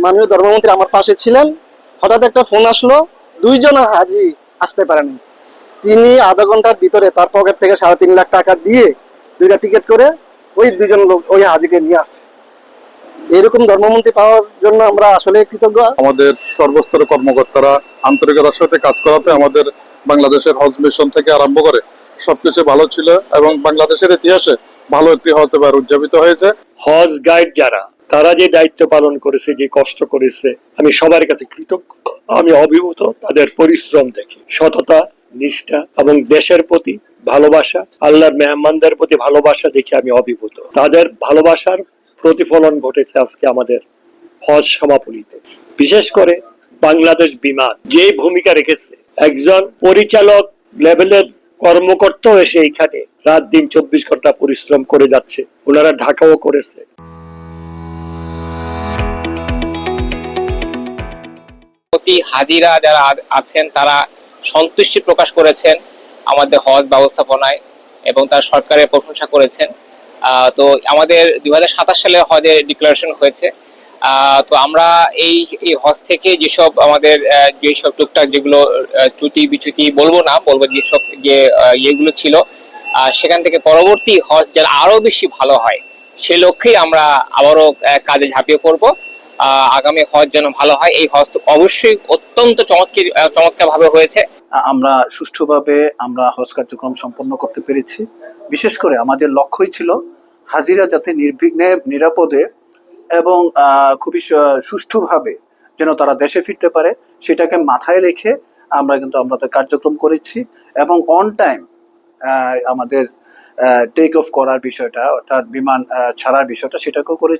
মাননীয় ধর্মমন্ত্রী আমার পাশে ছিলেন। হঠাৎ একটা ফোন আসলো, দুইজন হাজি আসতে পারেনি। তিনি আধা ঘন্টার ভিতরে তার পকেট থেকে 3.5 লাখ টাকা দিয়ে 2টা টিকিট করে ওই দুইজন লোক ওই হাজিকে নিয়ে আসছে। এরকম ধর্মমন্ত্রী পাওয়ার জন্য আমরা আসলে কৃতজ্ঞ। আমাদের সর্বস্তরের কর্মকর্তারা আন্তরিকতার সাথে কাজ করাতে আমাদের বাংলাদেশের হজ মিশন থেকে আরম্ভ করে সবকিছু ভালো ছিল এবং বাংলাদেশের ইতিহাসে ভালো একটি হজ এবার উদযাপিত হয়েছে। হজ গাইড যারা, তারা যে দায়িত্ব পালন করেছে, যে কষ্ট করেছে, আমি সবার কাছে কৃতজ্ঞ। আমি অভিভূত তাদের পরিশ্রম দেখি, সততা, নিষ্ঠা এবং দেশের প্রতি ভালোবাসা, আল্লাহর মেহমানদের প্রতি ভালোবাসা দেখে আমি অভিভূত। তাদের ভালোবাসার প্রতিফলন ঘটেছে আজকে আমাদের হজ সমাপনীতে। বিশেষ করে বাংলাদেশ বিমান যে ভূমিকা রেখেছে, একজন পরিচালক লেভেলের কর্মকর্তাও এসে এখানে রাত দিন 24 ঘন্টা পরিশ্রম করে যাচ্ছে। ওনারা ঢাকাও করেছে। হাজিরা যারা আছেন তারা সন্তুষ্টি প্রকাশ করেছেন আমাদের হজ ব্যবস্থাপনায় এবং তার সরকারের প্রশংসা করেছেন। তো আমাদের 2027 সালে হজের ডিক্লারেশন হয়েছে। তো আমরা এই হজ থেকে যেসব আমাদের যেসব টুকটাক যেগুলো ত্রুটি বিচ্যুতি বলবো যেসব যে ইয়েগুলো ছিল, সেখান থেকে পরবর্তী হজ যেন আরো বেশি ভালো হয় সে লক্ষ্যেই আমরা আবারও কাজে ঝাঁপিয়ে পড়বো। আগামী হজ যেন ভালো হয়। এই হজ অবশ্যই অত্যন্ত চমৎকার ভাবে হয়েছে। আমরা সুষ্ঠুভাবে আমরা হজ কার্যক্রম সম্পন্ন করতে পেরেছি। বিশেষ করে আমাদের লক্ষ্যই ছিল হাজিরা যাতে নির্বিঘ্নে, নিরাপদে এবং খুবই সুষ্ঠুভাবে যেন তারা দেশে ফিরতে পারে, সেটাকে মাথায় রেখে আমরা কিন্তু আমাদের কার্যক্রম করেছি এবং অন টাইম আমাদের টেক অফ করার বিষয়টা, অর্থাৎ বিমান ছাড়ার বিষয়টা, সেটাকেও করেছি।